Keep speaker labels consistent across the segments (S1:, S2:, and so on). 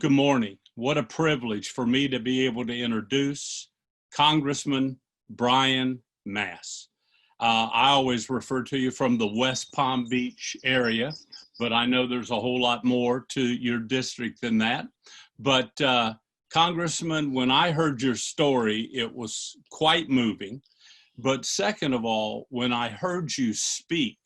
S1: Good morning. What a privilege for me to be able to introduce Congressman Brian Mast. I always refer to you from the West Palm Beach area, but I know there's a whole lot more to your district than that. But Congressman, when I heard your story, it was quite moving. But second of all, when I heard you speak,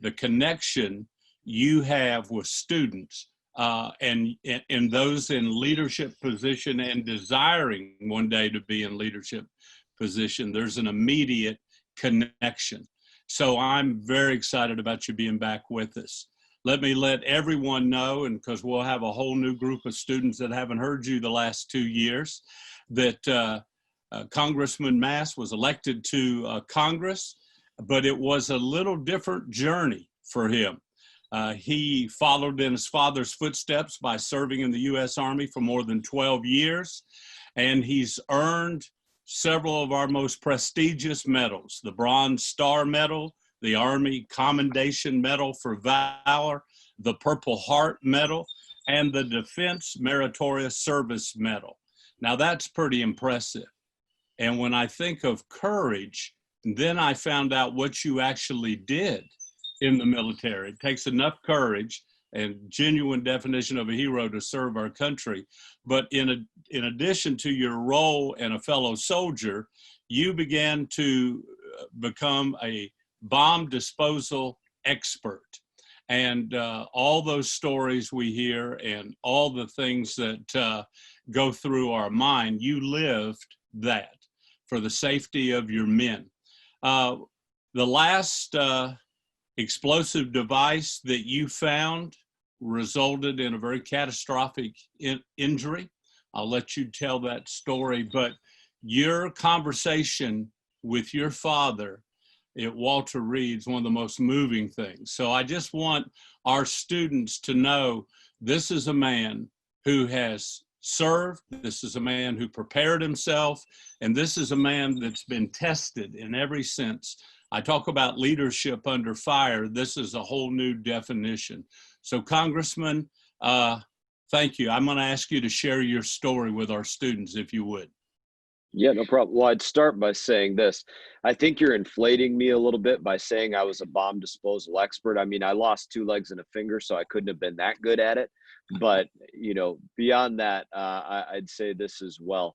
S1: the connection you have with students and those in leadership position and desiring one day to be in leadership position, there's an immediate connection. So I'm very excited about you being back with us. Let me let everyone know, and because we'll have a whole new group of students that haven't heard you the last 2 years, that Congressman Mast was elected to Congress, but it was a little different journey for him. He followed in his father's footsteps by serving in the U.S. Army for more than 12 years, and he's earned several of our most prestigious medals: the Bronze Star Medal, the Army Commendation Medal for Valor, the Purple Heart Medal, and the Defense Meritorious Service Medal. Now that's pretty impressive. And when I think of courage, then I found out what you actually did in the military. It takes enough courage and genuine definition of a hero to serve our country. But in addition to your role and a fellow soldier, you began to become a bomb disposal expert. And all those stories we hear and all the things that go through our mind, you lived that for the safety of your men. The last explosive device that you found resulted in a very catastrophic injury. I'll let you tell that story, but your conversation with your father at Walter Reed's one of the most moving things. So I just want our students to know this is a man who has served, this is a man who prepared himself, and this is a man that's been tested in every sense. I talk about leadership under fire. This is a whole new definition. So Congressman, thank you. I'm going to ask you to share your story with our students, if you would.
S2: Yeah, no problem. Well, I'd start by saying this. I think you're inflating me a little bit by saying I was a bomb disposal expert. I mean, I lost 2 legs and a finger, so I couldn't have been that good at it. But, you know, beyond that, I'd say this as well.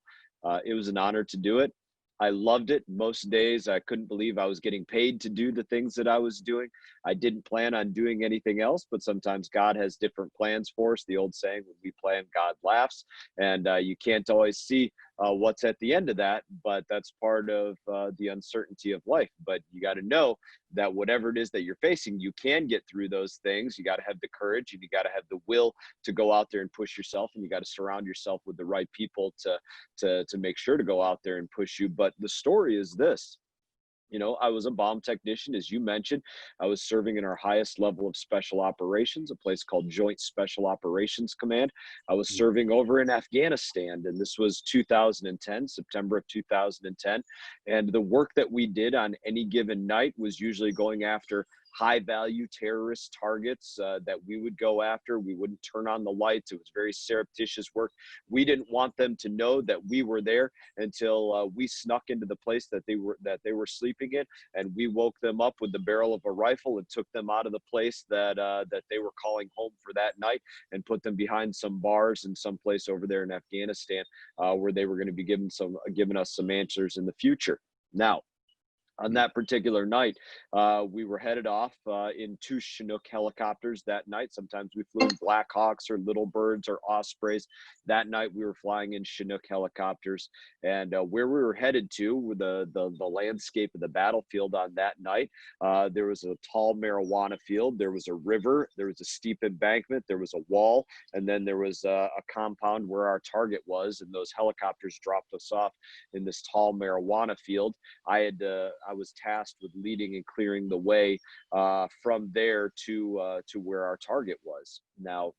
S2: It was an honor to do it. I loved it. Most days I couldn't believe I was getting paid to do the things that I was doing. I didn't plan on doing anything else, but sometimes God has different plans for us. The old saying, when we plan, God laughs. And you can't always see what's at the end of that, but that's part of the uncertainty of life. But you got to know that whatever it is that you're facing, you can get through those things. You got to have the courage, and you got to have the will to go out there and push yourself, and you got to surround yourself with the right people to make sure to go out there and push you. But the story is this. You know, I was a bomb technician, as you mentioned. I was serving in our highest level of special operations, a place called Joint Special Operations Command. I was serving over in Afghanistan, and this was 2010, September of 2010. And the work that we did on any given night was usually going after high value terrorist targets that we would go after. We wouldn't turn on the lights. It was very surreptitious work. We didn't want them to know that we were there until we snuck into the place that they were sleeping in, and we woke them up with the barrel of a rifle and took them out of the place that they were calling home for that night, and put them behind some bars in some place over there in Afghanistan where they were going to be giving us some answers in the future. Now, on that particular night, we were headed off in 2 Chinook helicopters that night. Sometimes we flew in Black Hawks or Little Birds or Ospreys. That night we were flying in Chinook helicopters. And where we were headed to, with the landscape of the battlefield on that night, there was a tall marijuana field, there was a river, there was a steep embankment, there was a wall, and then there was a compound where our target was, and those helicopters dropped us off in this tall marijuana field. I was tasked with leading and clearing the way from there to where our target was. Now,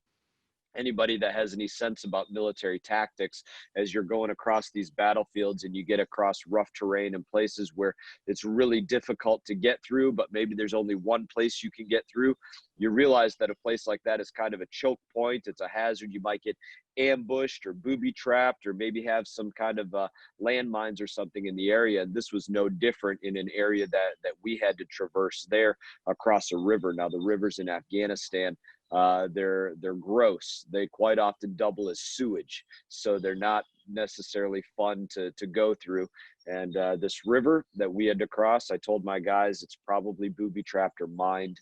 S2: anybody that has any sense about military tactics, as you're going across these battlefields and you get across rough terrain and places where it's really difficult to get through, but maybe there's only one place you can get through, you realize that a place like that is kind of a choke point. It's a hazard. You might get ambushed or booby trapped, or maybe have some kind of landmines or something in the area. And this was no different in an area that we had to traverse there across a river. Now, the rivers in Afghanistan, they're gross. They quite often double as sewage, so they're not necessarily fun to go through. And this river that we had to cross, I told my guys, it's probably booby trapped or mined.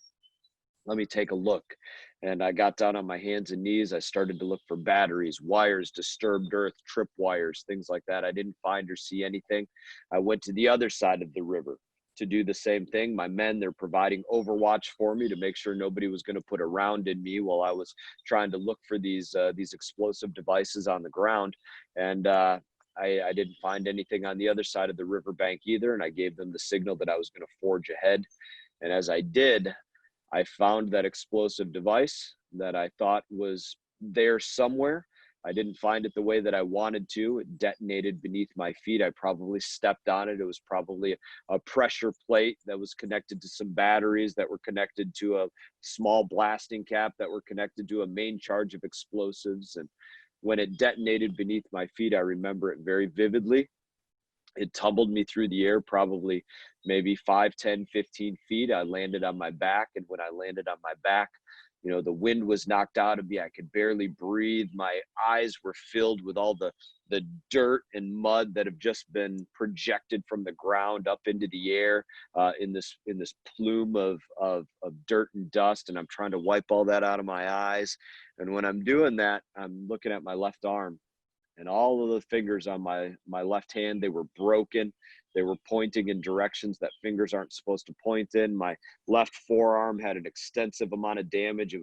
S2: Let me take a look. And I got down on my hands and knees. I started to look for batteries, wires, disturbed earth, trip wires, things like that. I didn't find or see anything. I went to the other side of the river to do the same thing. My men, they're providing overwatch for me to make sure nobody was going to put a round in me while I was trying to look for these explosive devices on the ground. And I didn't find anything on the other side of the riverbank either. And I gave them the signal that I was going to forge ahead. And as I did, I found that explosive device that I thought was there somewhere. I didn't find it the way that I wanted to. It detonated beneath my feet. I probably stepped on it. It was probably a pressure plate that was connected to some batteries that were connected to a small blasting cap that were connected to a main charge of explosives. And when it detonated beneath my feet, I remember it very vividly. It tumbled me through the air, probably maybe 5, 10, 15 feet. I landed on my back. And when I landed on my back, you know, the wind was knocked out of me. I could barely breathe. My eyes were filled with all the dirt and mud that have just been projected from the ground up into the air in this plume of dirt and dust. And I'm trying to wipe all that out of my eyes. And when I'm doing that, I'm looking at my left arm. And all of the fingers on my left hand, they were broken. They were pointing in directions that fingers aren't supposed to point in. My left forearm had an extensive amount of damage. It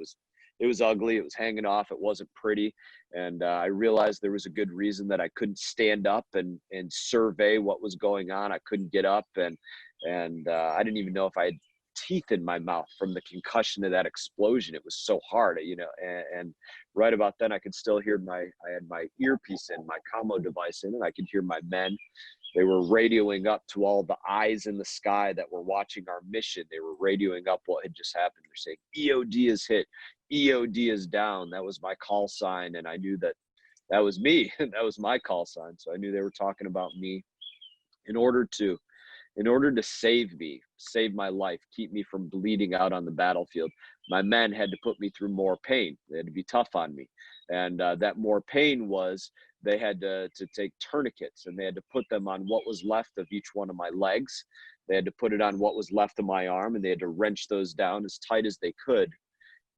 S2: was ugly. It was hanging off. It wasn't pretty. And I realized there was a good reason that I couldn't stand up and survey what was going on. I couldn't get up, and I didn't even know if I had teeth in my mouth from the concussion of that explosion. It was so hard, you know, and right about then I could still hear I had my earpiece in, my commo device in, and I could hear my men. They were radioing up to all the eyes in the sky that were watching our mission. They were radioing up what had just happened. They're saying, EOD is hit, EOD is down. That was my call sign. And I knew that was me. That was my call sign. So I knew they were talking about me. In order to save me, save my life, keep me from bleeding out on the battlefield, my men had to put me through more pain. They had to be tough on me. And that more pain was they had to take tourniquets, and they had to put them on what was left of each one of my legs. They had to put it on what was left of my arm, and they had to wrench those down as tight as they could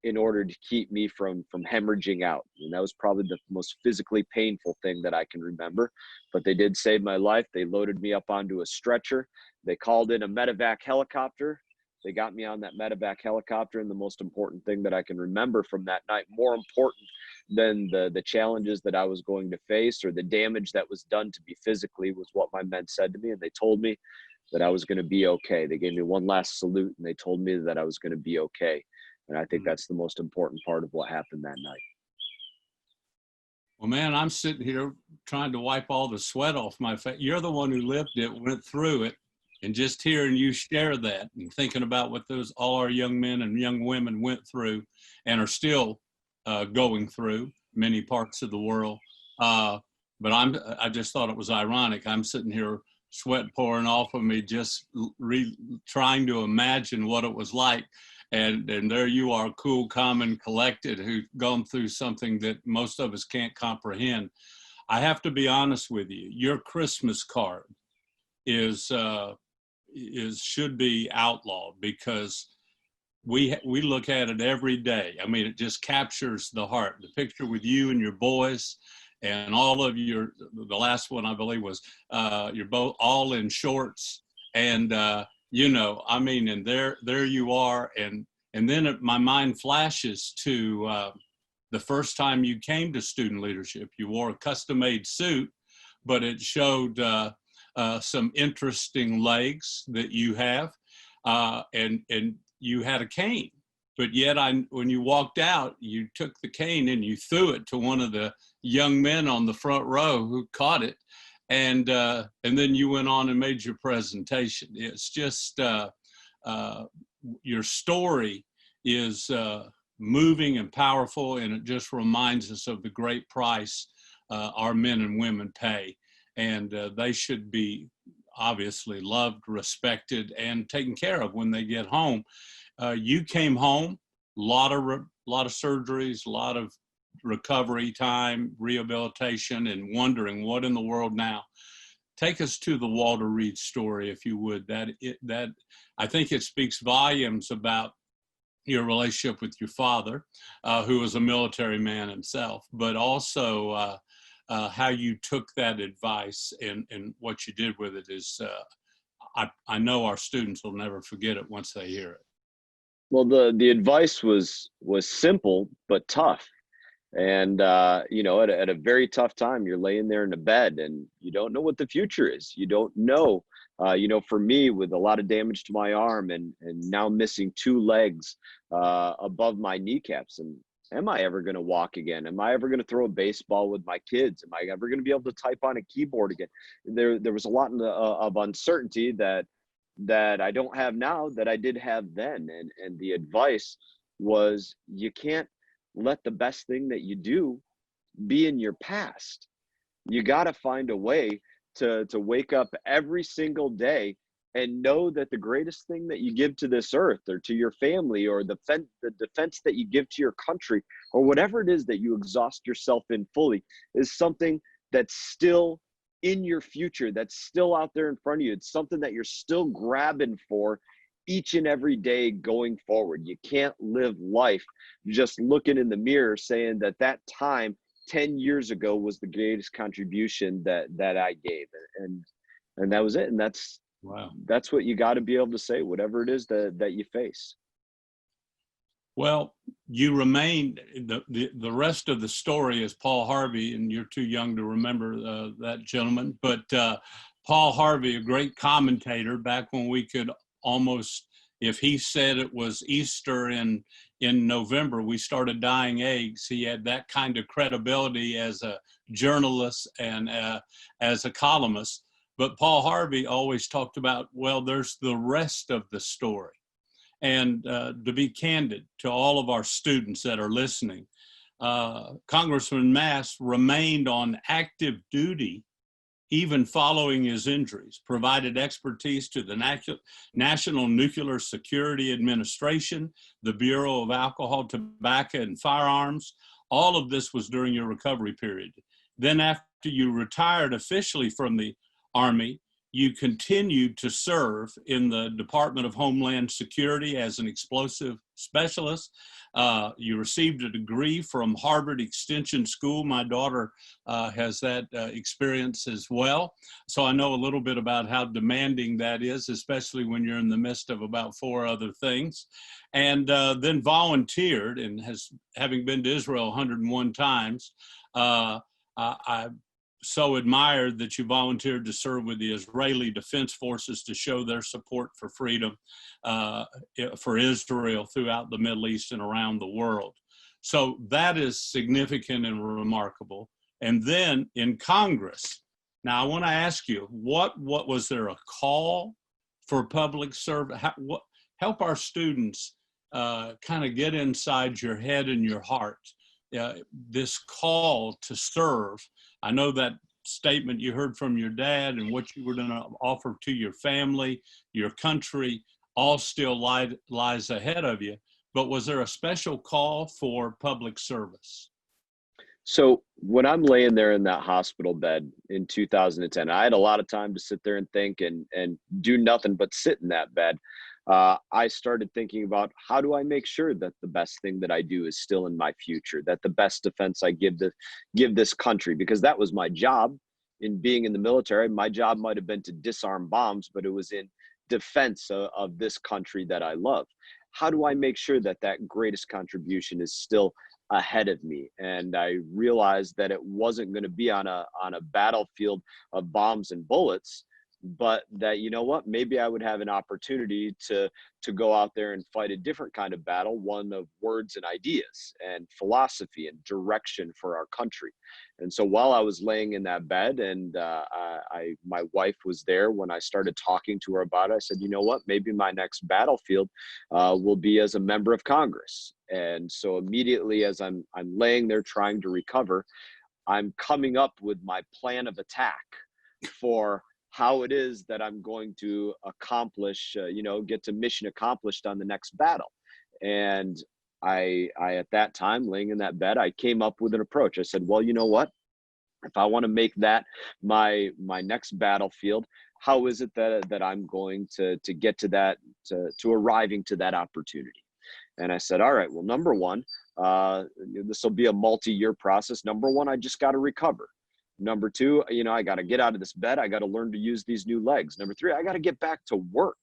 S2: in order to keep me from hemorrhaging out. And that was probably the most physically painful thing that I can remember. But they did save my life. They loaded me up onto a stretcher. They called in a medevac helicopter. They got me on that medevac helicopter. And the most important thing that I can remember from that night, more important than the challenges that I was going to face or the damage that was done to me physically, was what my men said to me. And they told me that I was going to be okay. They gave me one last salute, and they told me that I was going to be okay. And I think that's the most important part of what happened that night.
S1: Well, man, I'm sitting here trying to wipe all the sweat off my face. You're the one who lived it, went through it, and just hearing you share that and thinking about what all our young men and young women went through and are still going through many parts of the world. But I just thought it was ironic. I'm sitting here, sweat pouring off of me, just trying to imagine what it was like. And there you are, cool, calm, and collected, who've gone through something that most of us can't comprehend. I have to be honest with you. Your Christmas card should be outlawed, because we look at it every day. I mean, it just captures the heart. The picture with you and your boys, and all of the last one I believe was you're both all in shorts, and you know, I mean, and there you are. And then my mind flashes to the first time you came to student leadership. You wore a custom-made suit, but it showed some interesting legs that you have, and you had a cane. But yet, when you walked out, you took the cane and you threw it to one of the young men on the front row who caught it. And then you went on and made your presentation. It's just your story is moving and powerful, and it just reminds us of the great price our men and women pay. And they should be obviously loved, respected, and taken care of when they get home. You came home, lot of surgeries, a lot of recovery time, rehabilitation, and wondering what in the world now. Take us to the Walter Reed story, if you would. That I think it speaks volumes about your relationship with your father, who was a military man himself, but also how you took that advice and what you did with it is, I know our students will never forget it once they hear it.
S2: Well, the advice was simple but tough. And at a very tough time, you're laying there in the bed and you don't know what the future is. You don't know. For me, with a lot of damage to my arm and now missing 2 legs above my kneecaps, and am I ever going to walk again? Am I ever going to throw a baseball with my kids? Am I ever going to be able to type on a keyboard again? There was a lot of uncertainty that I don't have now that I did have then. And the advice was, you can't let the best thing that you do be in your past. You got to find a way to wake up every single day and know that the greatest thing that you give to this earth, or to your family, or the defense that you give to your country, or whatever it is that you exhaust yourself in fully, is something that's still in your future, that's still out there in front of you. It's something that you're still grabbing for each and every day going forward. You can't live life just looking in the mirror saying that time 10 years ago was the greatest contribution that I gave. And that was it. And that's,
S1: wow,
S2: that's what you got to be able to say, whatever it is that you face.
S1: Well, you remained, the rest of the story is Paul Harvey, and you're too young to remember that gentleman, but Paul Harvey, a great commentator back when we could almost, if he said it was Easter in November, we started dyeing eggs. He had that kind of credibility as a journalist and as a columnist. But Paul Harvey always talked about, well, there's the rest of the story. And to be candid to all of our students that are listening, Congressman Mast remained on active duty even following his injuries, provided expertise to the National Nuclear Security Administration, the Bureau of Alcohol, Tobacco, and Firearms. All of this was during your recovery period. Then after you retired officially from the Army, you continued to serve in the Department of Homeland Security as an explosive specialist. You received a degree from Harvard Extension School. My daughter has that experience as well. So I know a little bit about how demanding that is, especially when you're in the midst of about 4 other things. And then volunteered, and having been to Israel 101 times, I so admired that you volunteered to serve with the Israeli Defense Forces to show their support for freedom for Israel throughout the Middle East and around the world. So that is significant and remarkable. And then in Congress, now I want to ask you, what was there a call for public service? Help our students kind of get inside your head and your heart. This call to serve. I know that statement you heard from your dad and what you were going to offer to your family, your country, all still lies ahead of you. But was there a special call for public service?
S2: So when I'm laying there in that hospital bed in 2010, I had a lot of time to sit there and think and do nothing but sit in that bed. I started thinking about, how do I make sure that the best thing that I do is still in my future, that the best defense I give this country, because that was my job in being in the military. My job might have been to disarm bombs, but it was in defense of this country that I love. How do I make sure that that greatest contribution is still ahead of me? And I realized that it wasn't going to be on a battlefield of bombs and bullets, but that, you know what, maybe I would have an opportunity to go out there and fight a different kind of battle, one of words and ideas and philosophy and direction for our country. And so while I was laying in that bed, and my wife was there when I started talking to her about it, I said, you know what, maybe my next battlefield will be as a member of Congress. And so immediately, as I'm laying there trying to recover, I'm coming up with my plan of attack for how it is that I'm going to accomplish, get to mission accomplished on the next battle. And I at that time, laying in that bed, I came up with an approach. I said, well, you know what? If I want to make that my next battlefield, how is it that I'm going to get to that, to arriving to that opportunity? And I said, all right, well, number one, this will be a multi-year process. Number one, I just got to recover. Number two, I got to get out of this bed. I got to learn to use these new legs. Number three, I got to get back to work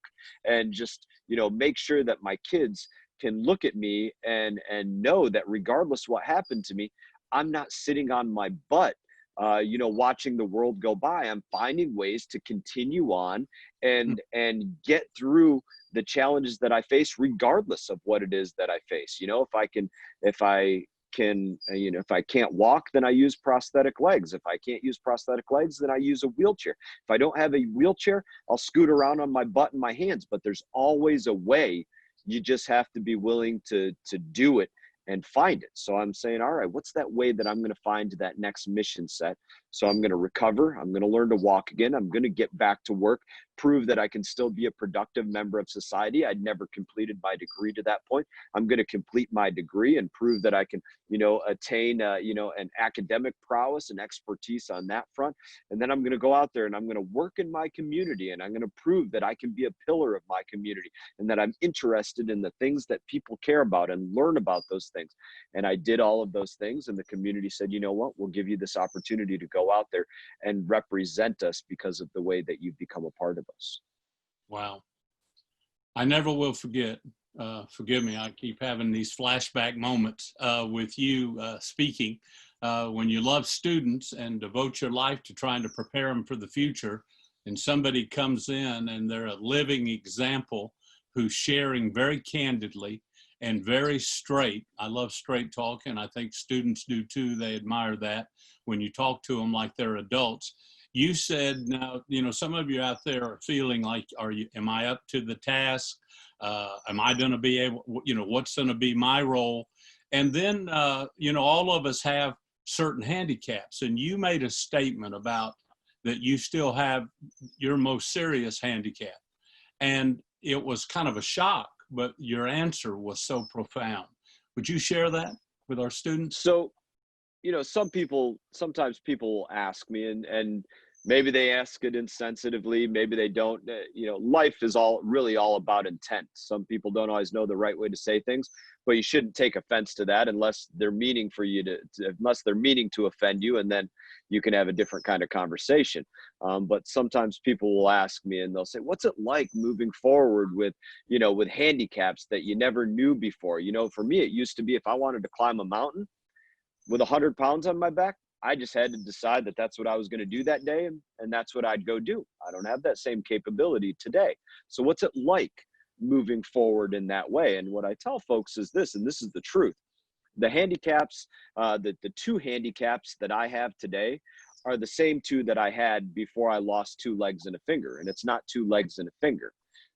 S2: and just, make sure that my kids can look at me and know that regardless what happened to me, I'm not sitting on my butt, watching the world go by. I'm finding ways to continue on and get through the challenges that I face, regardless of what it is that I face. If I can't walk, then I use prosthetic legs. If I can't use prosthetic legs, then I use a wheelchair. If I don't have a wheelchair, I'll scoot around on my butt and my hands, but there's always a way. You just have to be willing to do it and find it. So I'm saying, all right, what's that way that I'm going to find that next mission set? So I'm going to recover. I'm going to learn to walk again. I'm going to get back to work, prove that I can still be a productive member of society. I'd never completed my degree to that point. I'm going to complete my degree and prove that I can, attain, an academic prowess and expertise on that front. And then I'm going to go out there and I'm going to work in my community, and I'm going to prove that I can be a pillar of my community and that I'm interested in the things that people care about and learn about those things. And I did all of those things, and the community said, you know what, we'll give you this opportunity to go out there and represent us because of the way that you've become a part of us.
S1: Wow. I never will forget. Forgive me, I keep having these flashback moments with you speaking. When you love students and devote your life to trying to prepare them for the future, and somebody comes in and they're a living example who's sharing very candidly and very straight. I love straight talk, and I think students do too. They admire that when you talk to them like they're adults. You said, now, some of you out there are feeling like, am I up to the task? Am I going to be able, what's going to be my role? And then, all of us have certain handicaps, and you made a statement about that you still have your most serious handicap. And it was kind of a shock, but your answer was so profound. Would you share that with our students?
S2: So, sometimes people will ask me, and maybe they ask it insensitively, maybe they don't. Life is really all about intent. Some people don't always know the right way to say things, but you shouldn't take offense to that unless they're meaning for you unless they're meaning to offend you, and then you can have a different kind of conversation. But sometimes people will ask me and they'll say, what's it like moving forward with handicaps that you never knew before? For me, it used to be if I wanted to climb a mountain with 100 pounds on my back, I just had to decide that that's what I was going to do that day, and that's what I'd go do. I don't have that same capability today. So what's it like moving forward in that way? And what I tell folks is this, and this is the truth. The handicaps, the two handicaps that I have today are the same two that I had before I lost 2 legs and a finger. And it's not 2 legs and a finger.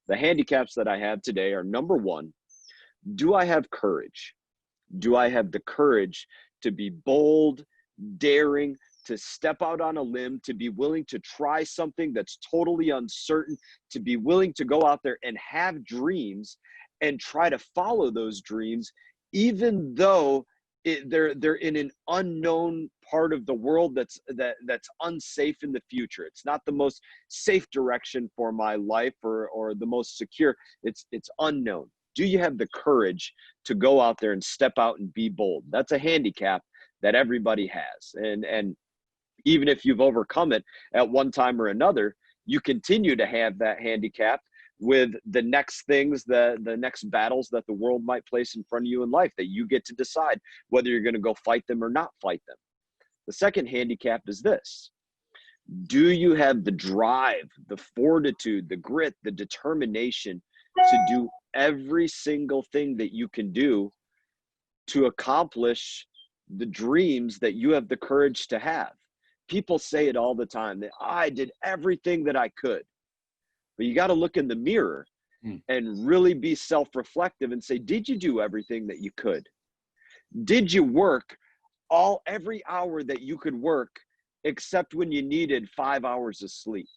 S2: The handicaps that I have today are, number one, do I have courage? Do I have the courage to be bold, daring, to step out on a limb, to be willing to try something that's totally uncertain, to be willing to go out there and have dreams and try to follow those dreams, even though they're in an unknown part of the world that's unsafe in the future. It's not the most safe direction for my life or the most secure. It's unknown. Do you have the courage to go out there and step out and be bold? That's a handicap that everybody has. And even if you've overcome it at one time or another, you continue to have that handicap with the next things, the next battles that the world might place in front of you in life, that you get to decide whether you're going to go fight them or not fight them. The second handicap is this. Do you have the drive, the fortitude, the grit, the determination to do every single thing that you can do to accomplish the dreams that you have the courage to have? People say it all the time that I did everything that I could, but you got to look in the mirror
S1: Mm.
S2: and really be self-reflective and say, did you do everything that you could? Did you work every hour that you could work except when you needed 5 hours of sleep?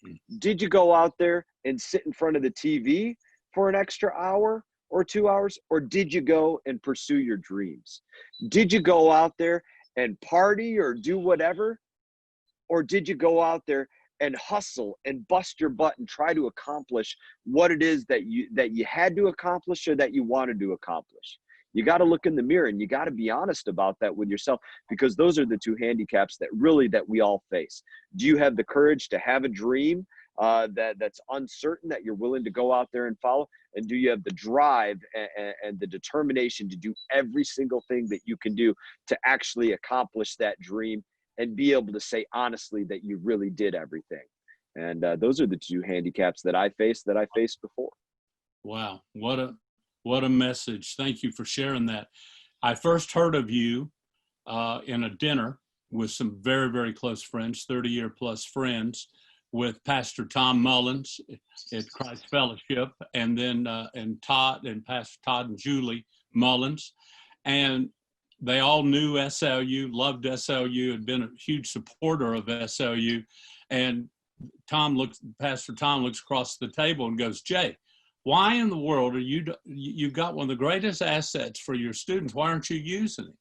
S1: Mm.
S2: Did you go out there and sit in front of the TV for an extra hour or 2 hours? Or did you go and pursue your dreams? Did you go out there and party or do whatever? Or did you go out there and hustle and bust your butt and try to accomplish what it is that you had to accomplish or that you wanted to accomplish? You got to look in the mirror and you got to be honest about that with yourself, because those are the two handicaps that we all face. Do you have the courage to have a dream that's uncertain, that you're willing to go out there and follow? And do you have the drive and the determination to do every single thing that you can do to actually accomplish that dream and be able to say honestly that you really did everything? And those are the two handicaps that I faced before.
S1: Wow, what a message! Thank you for sharing that. I first heard of you in a dinner with some very, very close friends, 30-year plus friends, with Pastor Tom Mullins at Christ Fellowship, and then and Pastor Todd and Julie Mullins, and they all knew SLU, loved SLU, had been a huge supporter of SLU, and Pastor Tom looks across the table and goes, "Jay, why in the world are you've got one of the greatest assets for your students? Why aren't you using it?"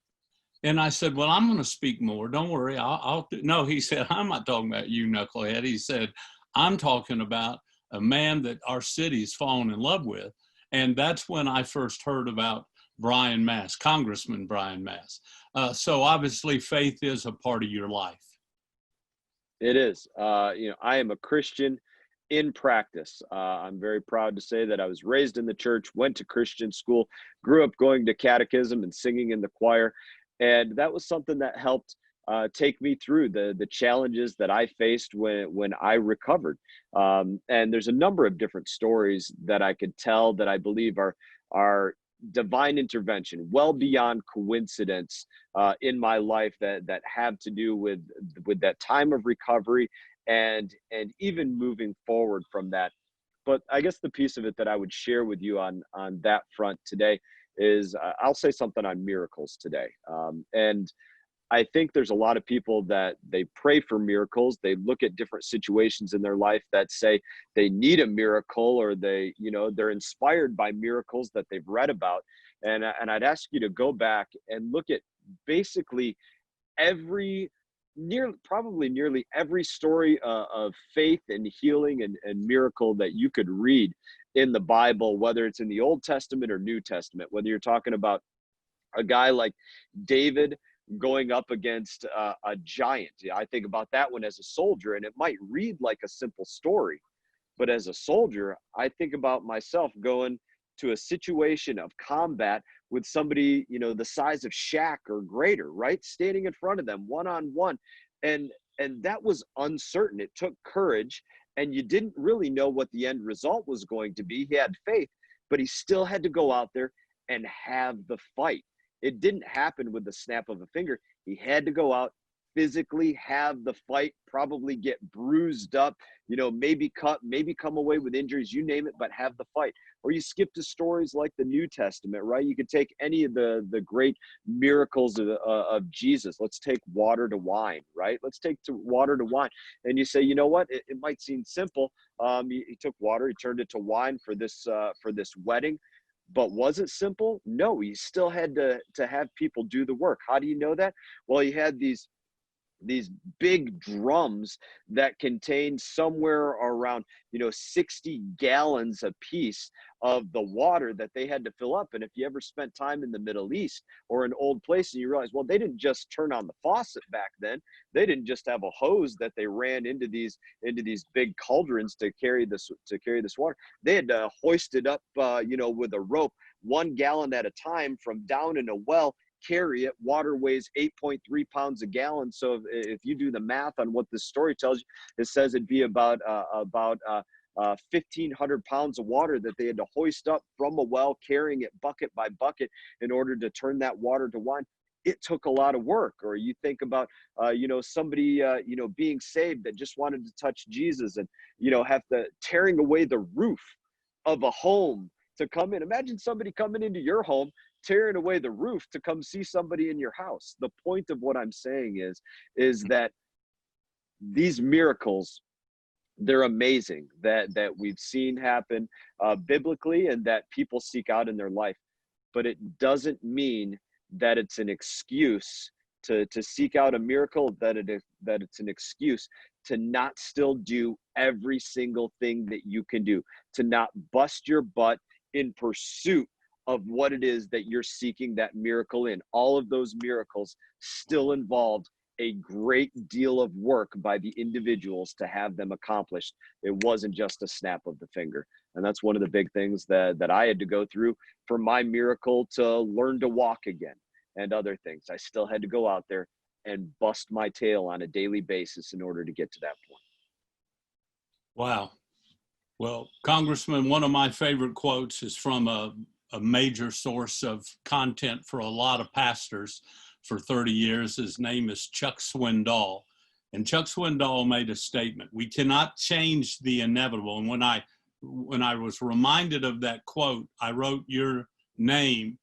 S1: And I said, "Well, I'm going to speak more. Don't worry. I'll do." No, he said, "I'm not talking about you, knucklehead." He said, "I'm talking about a man that our city's fallen in love with." And that's when I first heard about Brian Mast, Congressman Brian Mast. So obviously faith is a part of your life.
S2: It is. I am a Christian in practice. I'm very proud to say that I was raised in the church, went to Christian school, grew up going to catechism and singing in the choir. And that was something that helped take me through the challenges that I faced when I recovered. And there's a number of different stories that I could tell that I believe are divine intervention, well beyond coincidence, in my life that have to do with that time of recovery and even moving forward from that. But I guess the piece of it that I would share with you on that front today is I'll say something on miracles today. And I think there's a lot of people that they pray for miracles. They look at different situations in their life that say they need a miracle, or they're inspired by miracles that they've read about. And I'd ask you to go back and look at basically probably nearly every story of faith and healing and miracle that you could read in the Bible, whether it's in the Old Testament or New Testament, whether you're talking about a guy like David going up against a giant. I think about that one as a soldier, and it might read like a simple story, but as a soldier, I think about myself going to a situation of combat with somebody, the size of Shaq or greater, right? Standing in front of them one-on-one. And that was uncertain. It took courage, and you didn't really know what the end result was going to be. He had faith, but he still had to go out there and have the fight. It didn't happen with the snap of a finger. He had to go out, physically have the fight, probably get bruised up, maybe cut, maybe come away with injuries, you name it, but have the fight. Or you skip to stories like the New Testament, right? You could take any of the great miracles of Jesus. Let's take water to wine, right? Let's take water to wine. And you say, you know what? It might seem simple. He took water, he turned it to wine for this wedding. But was it simple? No, he still had to have people do the work. How do you know that? Well, he had these big drums that contained somewhere around 60 gallons a piece of the water that they had to fill up. And if you ever spent time in the Middle East or an old place, and you realize, well, they didn't just turn on the faucet back then. They didn't just have a hose that they ran into these big cauldrons to carry this water. They had to hoist it up with a rope, 1 gallon at a time, from down in a well carry it. Water weighs 8.3 pounds a gallon. So if you do the math on what this story tells you, it says it'd be about 1,500 pounds of water that they had to hoist up from a well, carrying it bucket by bucket in order to turn that water to wine. It took a lot of work. Or you think about, somebody, being saved that just wanted to touch Jesus and, have to tearing away the roof of a home to come in. Imagine somebody coming into your home, tearing away the roof to come see somebody in your house. The point of what I'm saying is that these miracles, they're amazing that we've seen happen biblically and that people seek out in their life. But it doesn't mean that it's an excuse to seek out a miracle, that it's an excuse to not still do every single thing that you can do, to not bust your butt in pursuit of what it is that you're seeking that miracle in. All of those miracles still involved a great deal of work by the individuals to have them accomplished. It wasn't just a snap of the finger. And that's one of the big things that I had to go through for my miracle to learn to walk again and other things. I still had to go out there and bust my tail on a daily basis in order to get to that point.
S1: Wow. Well, Congressman, one of my favorite quotes is from a major source of content for a lot of pastors for 30 years. His name is Chuck Swindoll. And Chuck Swindoll made a statement: we cannot change the inevitable. And when I was reminded of that quote, I wrote your name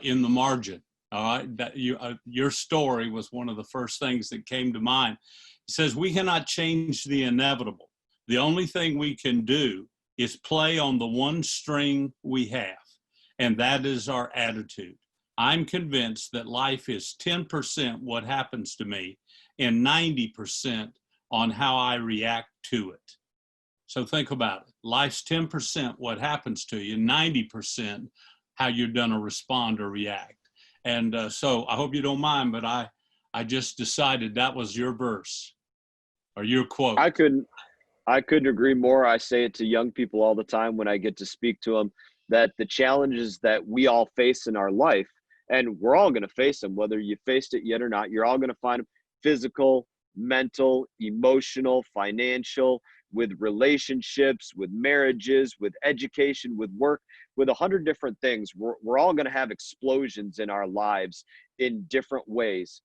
S1: in the margin. All right, that your story was one of the first things that came to mind. He says, we cannot change the inevitable. The only thing we can do is play on the one string we have, and that is our attitude. I'm convinced that life is 10% what happens to me and 90% on how I react to it. So think about it. Life's 10% what happens to you, 90% how you're going to respond or react. And so I hope you don't mind, but I just decided that was your verse or your quote.
S2: I couldn't agree more. I say it to young people all the time when I get to speak to them, that the challenges that we all face in our life, and we're all going to face them, whether you faced it yet or not, you're all going to find them: physical, mental, emotional, financial, with relationships, with marriages, with education, with work, with 100 different things. We're all going to have explosions in our lives in different ways.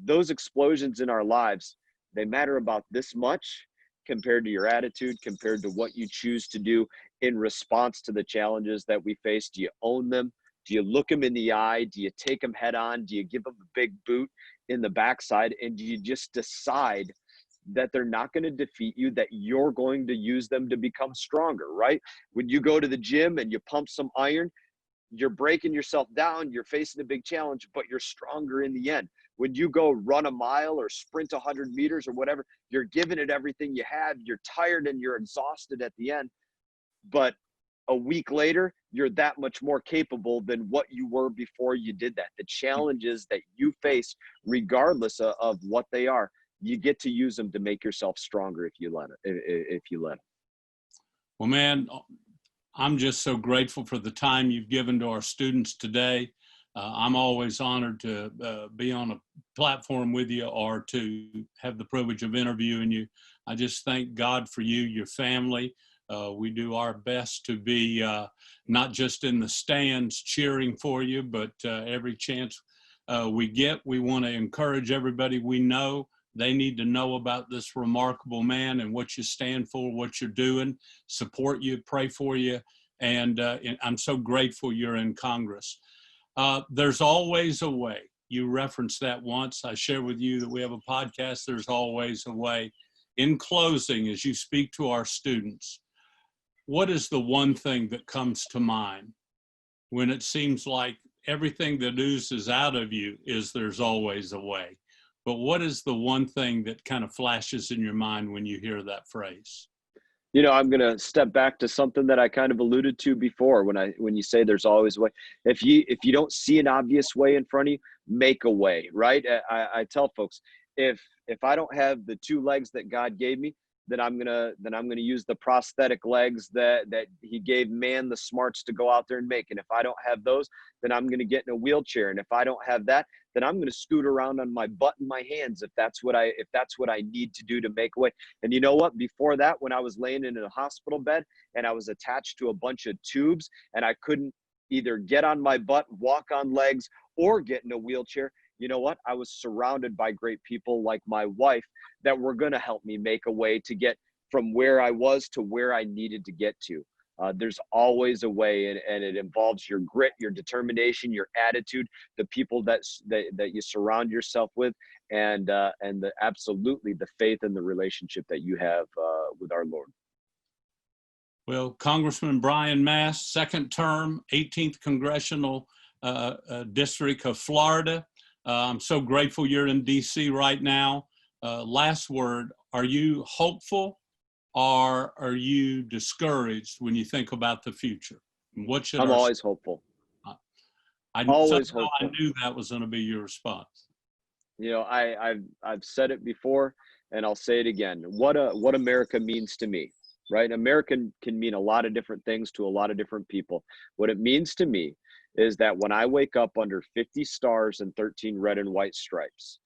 S2: Those explosions in our lives, they matter about this much compared to your attitude, compared to what you choose to do in response to the challenges that we face. Do you own them? Do you look them in the eye? Do you take them head on? Do you give them a big boot in the backside? And do you just decide that they're not going to defeat you, that you're going to use them to become stronger, right? When you go to the gym and you pump some iron, you're breaking yourself down, you're facing a big challenge, but you're stronger in the end. When you go run a mile or sprint 100 meters or whatever, you're giving it everything you have, you're tired and you're exhausted at the end, but a week later, you're that much more capable than what you were before you did that. The challenges that you face, regardless of what they are, you get to use them to make yourself stronger if you let it.
S1: Well, man, I'm just so grateful for the time you've given to our students today. I'm always honored to be on a platform with you or to have the privilege of interviewing you. I just thank God for you, your family. We do our best to be not just in the stands cheering for you, but every chance we get, we want to encourage everybody we know. They need to know about this remarkable man and what you stand for, what you're doing, support you, pray for you. And I'm so grateful you're in Congress. There's always a way. You referenced that once. I shared with you that we have a podcast, There's Always a Way. In closing, as you speak to our students, what is the one thing that comes to mind when it seems like everything that oozes out of you is there's always a way? But what is the one thing that kind of flashes in your mind when you hear that phrase?
S2: I'm going to step back to something that I kind of alluded to before when you say there's always a way. If you don't see an obvious way in front of you, make a way, right? I tell folks, if I don't have the two legs that God gave me, then I'm gonna use the prosthetic legs that he gave man the smarts to go out there and make. And if I don't have those, then I'm gonna get in a wheelchair. And if I don't have that, then I'm gonna scoot around on my butt and my hands if that's what I need to do to make a way. And you know what? Before that, when I was laying in a hospital bed and I was attached to a bunch of tubes and I couldn't either get on my butt, walk on legs, or get in a wheelchair, you know what? I was surrounded by great people like my wife that were going to help me make a way to get from where I was to where I needed to get to. There's always a way, and it involves your grit, your determination, your attitude, the people that you surround yourself with, and absolutely the faith and the relationship that you have with our Lord.
S1: Well, Congressman Brian Mast, second term, 18th Congressional District of Florida. I'm so grateful you're in DC right now. Last word, are you hopeful or are you discouraged when you think about the future? What should
S2: I'm always hopeful. Always hopeful.
S1: I knew that was going to be your response.
S2: You know, I've said it before and I'll say it again. What America means to me, right? America can mean a lot of different things to a lot of different people. What it means to me is that when I wake up under 50 stars and 13 red and white stripes,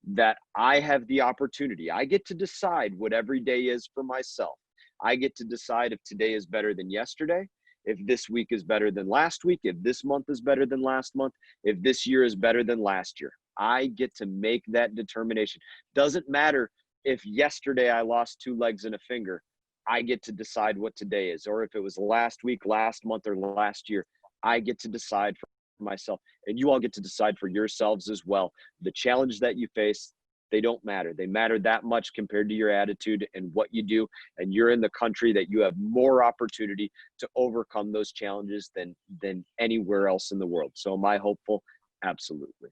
S2: that I have the opportunity. I get to decide what every day is for myself. I get to decide if today is better than yesterday, if this week is better than last week, if this month is better than last month, if this year is better than last year. I get to make that determination. Doesn't matter if yesterday I lost 2 legs and a finger. I get to decide what today is, or if it was last week, last month, or last year. I get to decide for myself, and you all get to decide for yourselves as well. The challenge that you face, they don't matter. They matter that much compared to your attitude and what you do. And you're in the country that you have more opportunity to overcome those challenges than anywhere else in the world. So am I hopeful? Absolutely.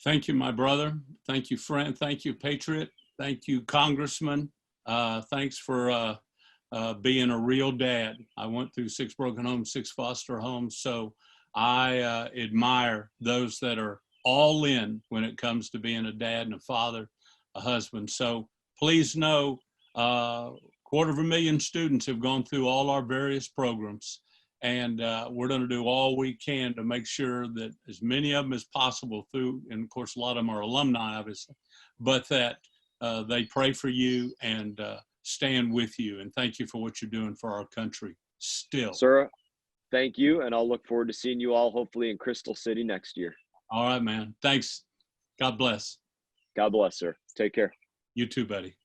S1: Thank you, my brother. Thank you, friend. Thank you, patriot. Thank you, Congressman. Thanks for being a real dad. I went through 6 broken homes, 6 foster homes. So I admire those that are all in when it comes to being a dad and a father, a husband. So please know 250,000 students have gone through all our various programs. And we're going to do all we can to make sure that as many of them as possible through, and of course, a lot of them are alumni, obviously, but that they pray for you and stand with you. And thank you for what you're doing for our country still.
S2: Sir, thank you. And I'll look forward to seeing you all hopefully in Crystal City next year.
S1: All right, man. Thanks. God bless.
S2: God bless, sir. Take care.
S1: You too, buddy.